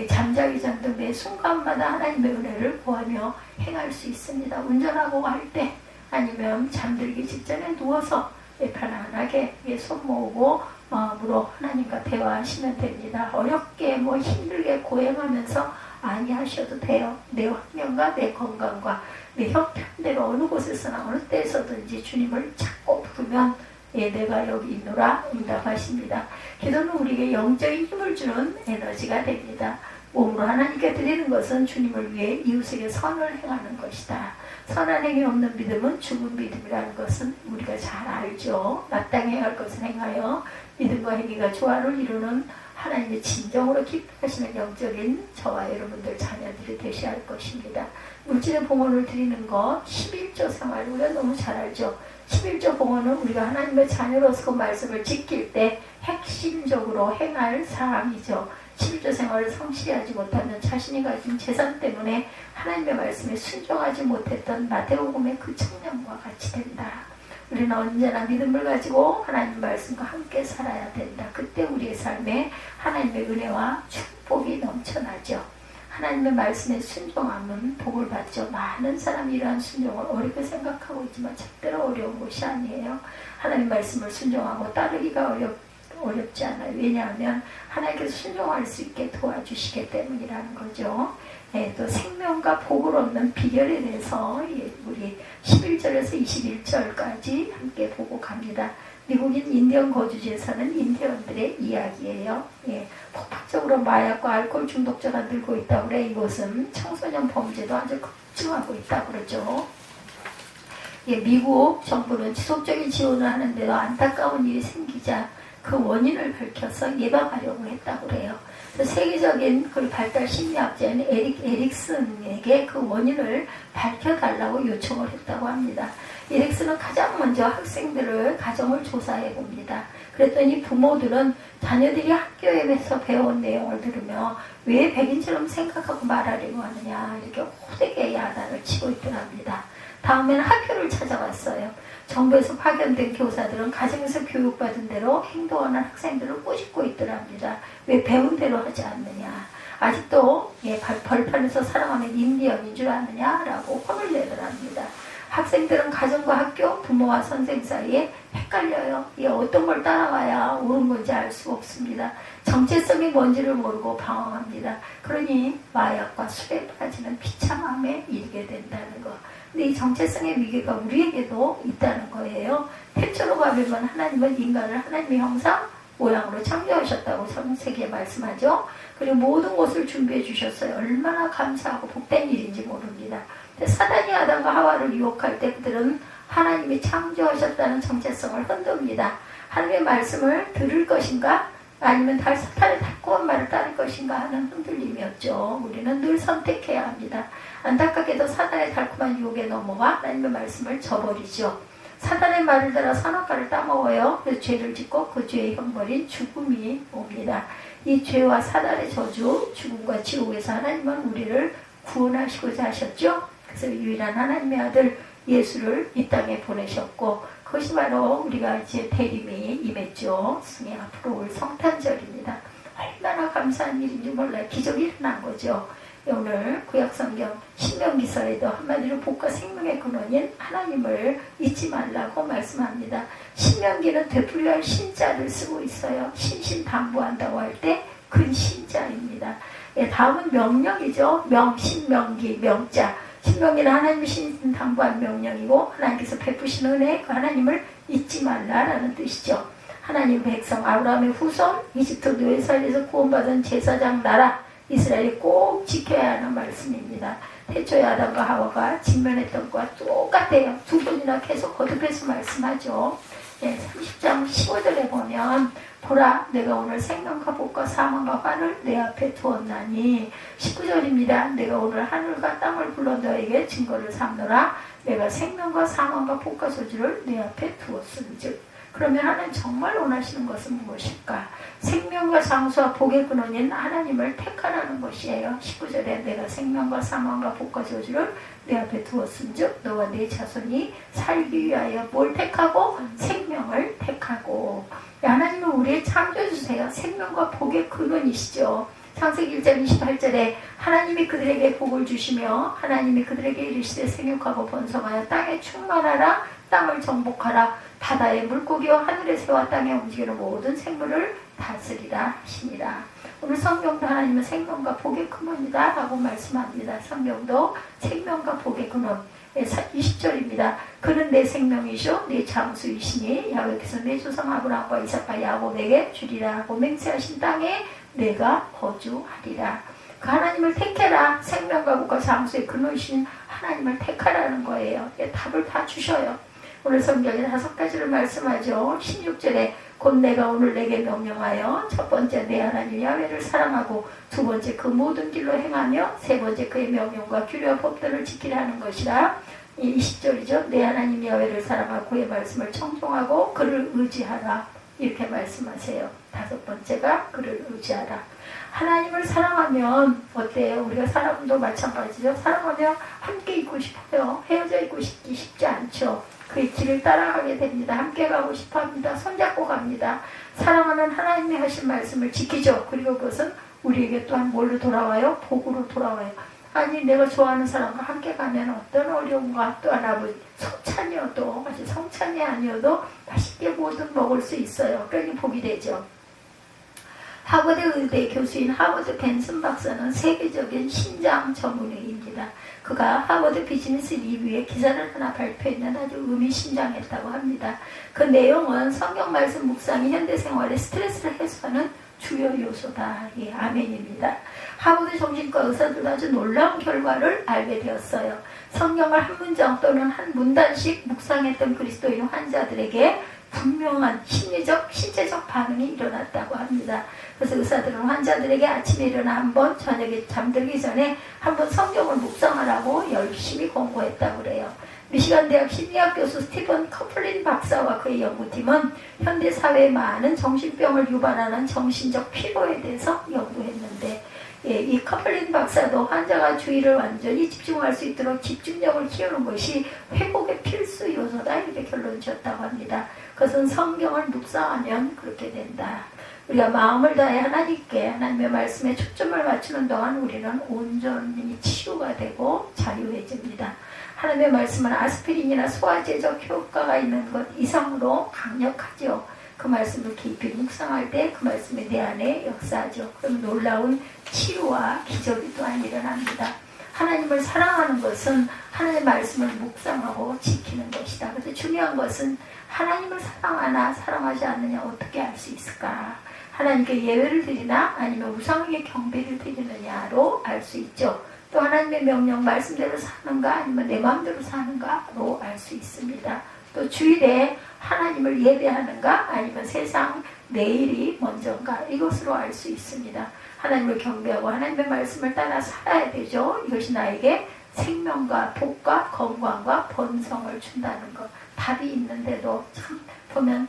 잠자기 전 등 매 순간마다 하나님의 은혜를 구하며 행할 수 있습니다. 운전하고 갈 때 아니면 잠들기 직전에 누워서 편안하게 손 모으고 마음으로 하나님과 대화하시면 됩니다. 어렵게 힘들게 고행하면서 아니하셔도 돼요. 내 환경과 내 건강과 내 형편대로 어느 곳에서나 어느 때에서든지 주님을 찾고 부르면 내가 여기 있노라 응답하십니다. 기도는 우리에게 영적인 힘을 주는 에너지가 됩니다. 몸으로 하나님께 드리는 것은 주님을 위해 이웃에게 선을 행하는 것이다. 선한 행위 없는 믿음은 죽은 믿음이라는 것은 우리가 잘 알죠. 마땅히 행할 것을 행하여 믿음과 행위가 조화를 이루는 하나님의 진정으로 기뻐하시는 영적인 저와 여러분들 자녀들이 되셔야 할 것입니다. 물질의 봉헌을 드리는 것, 11조 생활 우리가 너무 잘 알죠. 11조 봉헌은 우리가 하나님의 자녀로서 그 말씀을 지킬 때 핵심적으로 행할 사항이죠. 11조 생활을 성실히 하지 못하면 자신이 가진 재산 때문에 하나님의 말씀에 순종하지 못했던 마태복음의 그 청년과 같이 된다. 우리는 언제나 믿음을 가지고 하나님 말씀과 함께 살아야 된다. 그때 우리의 삶에 하나님의 은혜와 축복이 넘쳐나죠. 하나님의 말씀에 순종하면 복을 받죠. 많은 사람이 이러한 순종을 어렵게 생각하고 있지만 절대로 어려운 것이 아니에요. 하나님 말씀을 순종하고 따르기가 어렵지 않아요. 왜냐하면 하나님께서 순종할 수 있게 도와주시기 때문이라는 거죠. 또 생명과 복을 얻는 비결에 대해서 우리 11절에서 21절까지 함께 보고 갑니다. 미국인 인디언 거주지에서는 인디언들의 이야기예요. 폭발적으로 마약과 알코올 중독자가 늘고 있다고 그래. 이곳은 청소년 범죄도 아주 급증하고 있다고 그러죠. 미국 정부는 지속적인 지원을 하는데도 안타까운 일이 생기자 그 원인을 밝혀서 예방하려고 했다고 그래요. 세계적인 그 발달 심리학자인 에릭슨에게 그 원인을 밝혀달라고 요청을 했다고 합니다. 에릭슨은 가장 먼저 학생들을 가정을 조사해 봅니다. 그랬더니 부모들은 자녀들이 학교에서 배운 내용을 들으며 왜 백인처럼 생각하고 말하려고 하느냐 이렇게 호되게 야단을 치고 있더랍니다. 다음에는 학교를 찾아왔어요. 정부에서 파견된 교사들은 가정에서 교육받은 대로 행동하는 학생들을 꼬집고 있더랍니다. 왜 배운 대로 하지 않느냐. 아직도 벌판에서 살아가는 인디언인 줄 아느냐라고 혼을 내더랍니다. 학생들은 가정과 학교, 부모와 선생 사이에 헷갈려요. 어떤 걸 따라와야 옳은 건지 알 수 없습니다. 정체성이 뭔지를 모르고 방황합니다. 그러니 마약과 술에 빠지는 비참함에 이르게 된다는 것. 근데 이 정체성의 위기가 우리에게도 있다는 거예요. 태초로 가보면 하나님은 인간을 하나님의 형상, 모양으로 창조하셨다고 창세기에 말씀하죠. 그리고 모든 것을 준비해 주셨어요. 얼마나 감사하고 복된 일인지 모릅니다. 근데 사단이 아담과 하와를 유혹할 때 그들은 하나님이 창조하셨다는 정체성을 흔듭니다. 하나님의 말씀을 들을 것인가? 아니면 사탄의 달콤한 말을 따를 것인가 하는 흔들림이었죠. 우리는 늘 선택해야 합니다. 안타깝게도 사단의 달콤한 유혹에 넘어가 하나님의 말씀을 저버리죠. 사단의 말을 따라 선악과를 따먹어요. 그래서 죄를 짓고 그 죄의 형벌인 죽음이 옵니다. 이 죄와 사단의 저주, 죽음과 지옥에서 하나님은 우리를 구원하시고자 하셨죠. 그래서 유일한 하나님의 아들 예수를 이 땅에 보내셨고 그것이 바로 우리가 이제 대림이 임했죠. 승에 앞으로 올 성탄절입니다. 얼마나 감사한 일인지 몰라요. 기적이 일어난 거죠. 오늘 구약성경 신명기서에도 한마디로 복과 생명의 근원인 하나님을 잊지 말라고 말씀합니다. 신명기는 되풀이할 신자를 쓰고 있어요. 신신당부한다고 할 때 근신자입니다. 다음은 명령이죠. 신명기, 명자. 신명기는 하나님이 신신당부한 명령이고 하나님께서 베푸신 은혜, 그 하나님을 잊지 말라라는 뜻이죠. 하나님 백성 아브라함의 후손, 이집트 노예 살에서 구원받은 제사장 나라 이스라엘이 꼭 지켜야 하는 말씀입니다. 태초에 아담과 하와가 직면했던 것과 똑같아요. 두 번이나 계속 거듭해서 말씀하죠. 30장 15절에 보면 보라 내가 오늘 생명과 복과 사망과 환을 내 앞에 두었나니 19절입니다. 내가 오늘 하늘과 땅을 불러 너에게 증거를 삼노라. 내가 생명과 사망과 복과 소지를 내 앞에 두었은즉. 그러면 하나님 정말 원하시는 것은 무엇일까? 생명과 장수와 복의 근원인 하나님을 택하라는 것이에요. 19절에 내가 생명과 사망과 복과 저주를 내 앞에 두었은즉 너와 네 자손이 살기 위하여 뭘 택하고? 생명을 택하고. 하나님은 우리의 창조주세요. 생명과 복의 근원이시죠. 창세기 1장 28절에 하나님이 그들에게 복을 주시며 하나님이 그들에게 이르시되 생육하고 번성하여 땅에 충만하라 땅을 정복하라. 바다의 물고기와 하늘의 새와 땅에 움직이는 모든 생물을 다스리라 하시니라. 오늘 성경도 하나님은 생명과 복의 근원이다 라고 말씀합니다. 성경도 생명과 복의 근원 20절입니다. 그는 내 생명이시오 내 장수이시니 야훼께서 내 조상 아브라함과 이삭과 야곱에게 주리라 하고 맹세하신 땅에 내가 거주하리라. 그 하나님을 택해라. 생명과 복과 장수의 근원이신 하나님을 택하라는 거예요. 답을 다 주셔요. 오늘 성경에 5가지를 말씀하죠. 16절에 곧 내가 오늘 내게 명령하여 첫 번째 내 하나님 야훼를 사랑하고 두 번째 그 모든 길로 행하며 세 번째 그의 명령과 규례와 법들을 지키라 하는 것이라. 20절이죠. 내 하나님 야훼를 사랑하고 그의 말씀을 청종하고 그를 의지하라. 이렇게 말씀하세요. 5번째가 그를 의지하라. 하나님을 사랑하면 어때요? 우리가 사람도 마찬가지죠. 사랑하면 함께 있고 싶어요. 헤어져 있고 싶기 쉽지 않죠. 그의 길을 따라가게 됩니다. 함께 가고 싶어합니다. 손잡고 갑니다. 사랑하면 하나님이 하신 말씀을 지키죠. 그리고 그것은 우리에게 또한 뭘로 돌아와요? 복으로 돌아와요. 아니 내가 좋아하는 사람과 함께 가면 어떤 어려움과 또한 아버지 성찬이어도 사실 성찬이 아니어도 맛있게 뭐든 먹을 수 있어요. 그러니 복이 되죠. 하버드 의대 교수인 하버드 벤슨 박사는 세계적인 신장 전문의입니다. 그가 하버드 비즈니스 리뷰에 기사를 하나 발표했는데 아주 의미심장했다고 합니다. 그 내용은 성경 말씀 묵상이 현대생활의 스트레스를 해소하는 주요 요소다. 예, 아멘입니다. 하버드 정신과 의사들도 아주 놀라운 결과를 알게 되었어요. 성경을 한 문장 또는 한 문단씩 묵상했던 그리스도인 환자들에게 분명한 심리적, 신체적 반응이 일어났다고 합니다. 그래서 의사들은 환자들에게 아침에 일어나 한번 저녁에 잠들기 전에 한번 성경을 묵상하라고 열심히 권고했다고 그래요. 미시간 대학 심리학 교수 스티븐 커플린 박사와 그의 연구팀은 현대 사회의 많은 정신병을 유발하는 정신적 피로에 대해서 연구했는데 이 커플린 박사도 환자가 주의를 완전히 집중할 수 있도록 집중력을 키우는 것이 회복의 필수 요소다 이렇게 결론 지었다고 합니다. 그것은 성경을 묵상하면 그렇게 된다. 우리가 마음을 다해 하나님께 하나님의 말씀에 초점을 맞추는 동안 우리는 온전히 치유가 되고 자유해집니다. 하나님의 말씀은 아스피린이나 소화제적 효과가 있는 것 이상으로 강력하죠. 그 말씀을 깊이 묵상할 때 그 말씀이 내 안에 역사하죠. 그럼 놀라운 치유와 기적이 또한 일어납니다. 하나님을 사랑하는 것은 하나님의 말씀을 묵상하고 지키는 것이다. 그래서 중요한 것은 하나님을 사랑하나 사랑하지 않느냐 어떻게 알 수 있을까? 하나님께 예배를 드리나 아니면 우상에게 경배를 드리느냐로 알 수 있죠. 또 하나님의 명령 말씀대로 사는가 아니면 내 마음대로 사는가로 알 수 있습니다. 또 주일에 하나님을 예배하는가 아니면 세상 내일이 먼저인가 이것으로 알 수 있습니다. 하나님을 경배하고 하나님의 말씀을 따라 살아야 되죠. 이것이 나에게 생명과 복과 건강과 번성을 준다는 것. 답이 있는데도 참 보면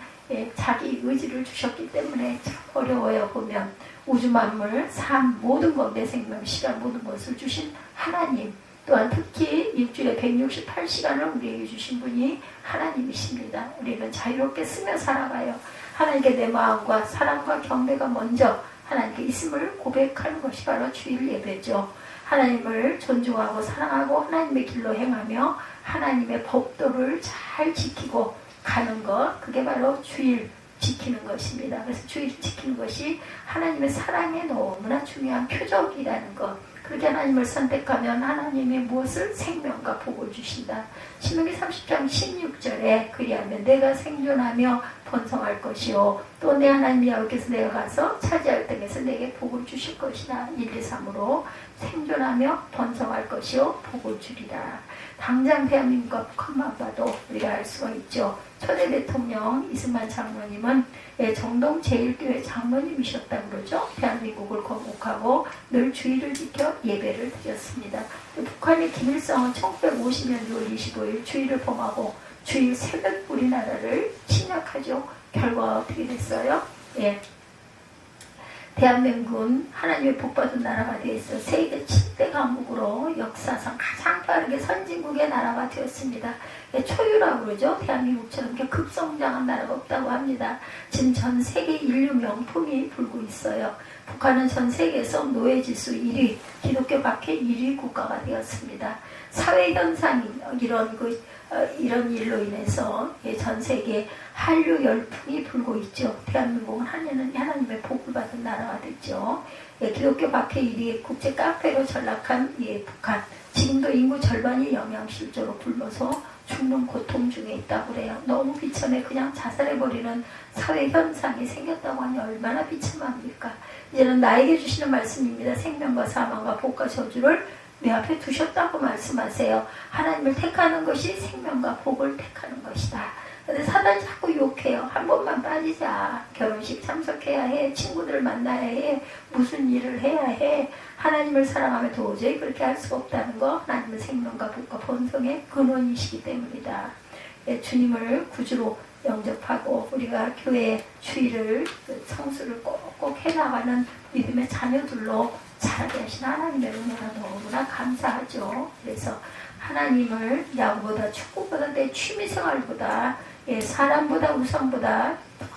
자기 의지를 주셨기 때문에 참 어려워요. 보면 우주 만물, 삶, 모든 것, 내 생명, 시간 모든 것을 주신 하나님 또한 특히 일주일에 168시간을 우리에게 주신 분이 하나님이십니다. 우리는 자유롭게 쓰며 살아가요. 하나님께 내 마음과 사랑과 경배가 먼저 하나님께 있음을 고백하는 것이 바로 주일 예배죠. 하나님을 존중하고 사랑하고 하나님의 길로 행하며 하나님의 법도를 잘 지키고 가는 것, 그게 바로 주일 지키는 것입니다. 그래서 주일 지키는 것이 하나님의 사랑에 너무나 중요한 표적이라는 것. 그렇게 하나님을 선택하면 하나님이 무엇을? 생명과 복을 주신다. 신명기 30장 16절에 그리하면 내가 생존하며 번성할 것이요 또 내 하나님 여호와께서 내가 가서 차지할 땅에서 내게 복을 주실 것이다. 1, 2, 3으로 생존하며 번성할 것이요 복을 주리라. 당장 대한민국과 북한만 봐도 우리가 알 수가 있죠. 초대 대통령 이승만 장로님은 정동 제1교회 장로님이셨다고 그러죠. 대한민국을 건국하고 늘 주의를 지켜 예배를 드렸습니다. 북한의 김일성은 1950년 6월 25일 주의를 범하고 주일 새벽 우리나라를 침략하죠. 결과가 어떻게 됐어요? 대한민국은 하나님의 복받은 나라가 되었어요. 세계 7대 강국으로 역사상 가장 빠르게 선진국의 나라가 되었습니다. 초유라고 그러죠. 대한민국처럼 이렇게 급성장한 나라가 없다고 합니다. 지금 전 세계 인류 명품이 불고 있어요. 북한은 전 세계에서 노예지수 1위, 기독교 박해 1위 국가가 되었습니다. 사회현상이 이런 이런 일로 인해서 전 세계에 한류 열풍이 불고 있죠. 대한민국은 하나님의 복을 받은 나라가 됐죠. 기독교 박해 1위 국제 깡패로 전락한 북한. 지금도 인구 절반이 영양실조로 굶어서 죽는 고통 중에 있다고 그래요. 너무 비참해. 그냥 자살해버리는 사회 현상이 생겼다고 하니 얼마나 비참합니까? 이제는 나에게 주시는 말씀입니다. 생명과 사망과 복과 저주를 내 앞에 두셨다고 말씀하세요. 하나님을 택하는 것이 생명과 복을 택하는 것이다. 근데 사단이 자꾸 욕해요. 한 번만 빠지자. 결혼식 참석해야 해. 친구들을 만나야 해. 무슨 일을 해야 해. 하나님을 사랑하면 도저히 그렇게 할 수가 없다는 거. 하나님은 생명과 복과 번성의 근원이시기 때문이다. 주님을 구주로 영접하고 우리가 교회 주일을 성수를 꼭꼭 해나가는 믿음의 자녀들로 자라게 하신 하나님의 은혜가 너무나 감사하죠. 그래서 하나님을 야구보다 축구보다 내 취미생활보다 사람보다 우상보다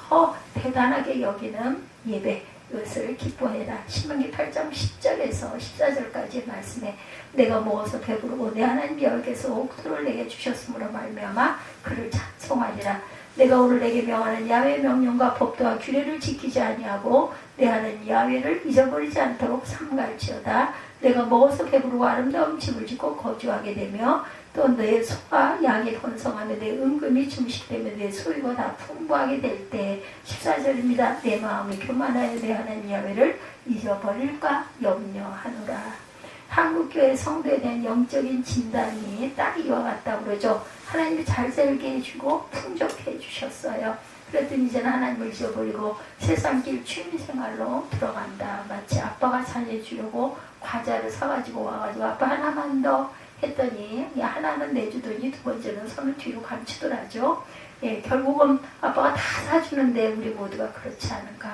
더 대단하게 여기는 예배, 이것을 기뻐해라. 신명기 8장 10절에서 14절까지의 말씀에 내가 먹어서 배부르고 내 하나님 여호와께서 옥토를 내게 주셨으므로 말미암아 그를 찬송하리라. 내가 오늘 내게 명하는 야훼의 명령과 법도와 규례를 지키지 아니하고 내 하나님 야훼를 잊어버리지 않도록 삼갈지어다. 내가 먹어서 배부르고 아름다운 집을 짓고 거주하게 되며 또 내 소가 양이 번성하며 내 은금이 증식되며 내 소유가 다 풍부하게 될 때 14절입니다. 내 마음이 교만하여 내 하나님 야훼를 잊어버릴까 염려하노라. 한국교회 성도에 대한 영적인 진단이 딱 이와 같다고 그러죠. 하나님이 잘 살게 해주고 풍족해 해주셨어요. 그랬더니 이제는 하나님을 잊어버리고 세상길 취미생활로 들어간다. 마치 아빠가 잘해주려고 과자를 사가지고 와가지고 아빠 하나만 더 했더니 하나는 내주더니 두 번째는 손을 뒤로 감추더라죠. 결국은 아빠가 다 사주는데 우리 모두가 그렇지 않은가.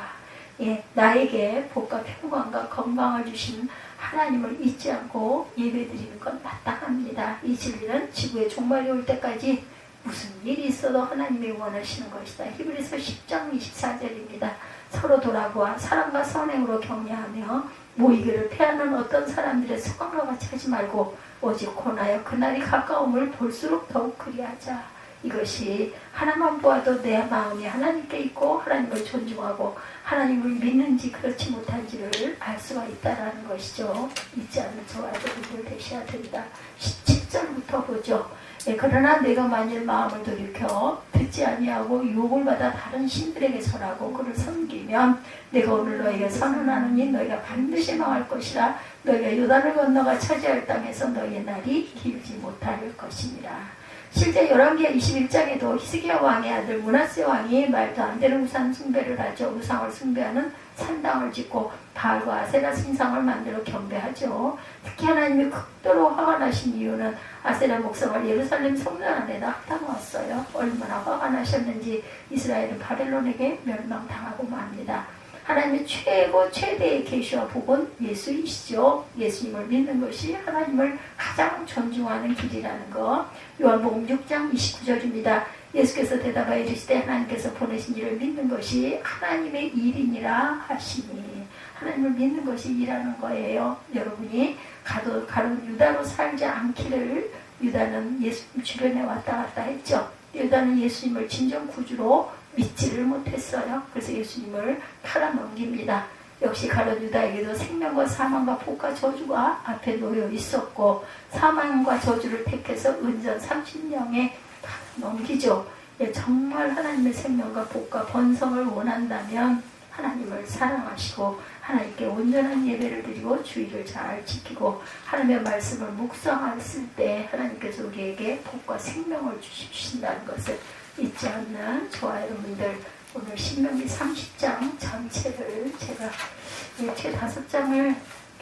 나에게 복과 평강과 건강을 주신 하나님을 잊지 않고 예배드리는 건 마땅합니다. 이 진리는 지구의 종말이 올 때까지 무슨 일이 있어도 하나님이 원하시는 것이다. 히브리서 10장 24절입니다. 서로 돌아보아 사랑과 선행으로 격려하며 모이기를 패하는 어떤 사람들의 습관과 같이 하지 말고 오직 고나여 그날이 가까움을 볼수록 더욱 그리하자. 이것이 하나만 보아도 내 마음이 하나님께 있고 하나님을 존중하고 하나님을 믿는지 그렇지 못한지를 알 수가 있다는 것이죠. 잊지 않는 저와 여러분들 되셔야 된다. 17절부터 보죠. 그러나 내가 만일 마음을 돌이켜 듣지 아니하고 유혹을 받아 다른 신들에게 절하고 그를 섬기면 내가 오늘 너에게 선언하노니 너희가 반드시 망할 것이라. 너희가 요단을 건너가 차지할 땅에서 너희의 날이 길지 못할 것이니라. 실제 열왕기하 21장에도 히스기야 왕의 아들 므낫세 왕이 말도 안 되는 우상 숭배를 하죠. 우상을 숭배하는 산당을 짓고 바알과 아세라 신상을 만들어 경배하죠. 특히 하나님이 극도로 화가 나신 이유는 아세라 목성을 예루살렘 성전 안에다 합당했어요. 얼마나 화가 나셨는지 이스라엘은 바벨론에게 멸망당하고 맙니다. 하나님의 최대의 계시와 복은 예수이시죠. 예수님을 믿는 것이 하나님을 가장 존중하는 길이라는 것. 요한복음 6장 29절입니다. 예수께서 대답하여 이르시되 하나님께서 보내신 이를 믿는 것이 하나님의 일이니라 하시니. 하나님을 믿는 것이 일하는 거예요. 여러분이 가론 유다로 살지 않기를 유다는 예수님 주변에 왔다 갔다 했죠. 유다는 예수님을 진정 구주로 믿지를 못했어요. 그래서 예수님을 팔아넘깁니다. 역시 가룟 유다에게도 생명과 사망과 복과 저주가 앞에 놓여 있었고 사망과 저주를 택해서 은전 30년에 넘기죠. 정말 하나님의 생명과 복과 번성을 원한다면 하나님을 사랑하시고 하나님께 온전한 예배를 드리고 주의를 잘 지키고 하나님의 말씀을 묵상했을 때 하나님께서 우리에게 복과 생명을 주신다는 것을 잊지 않는 저와 여러분들, 오늘 신명기 30장 전체를 제가 최 5장을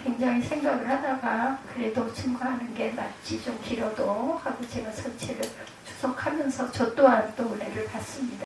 굉장히 생각을 하다가 그래도 증거하는 게 낫지 좀 길어도 하고 제가 전체를 추석하면서 저 또한 또 은혜를 받습니다.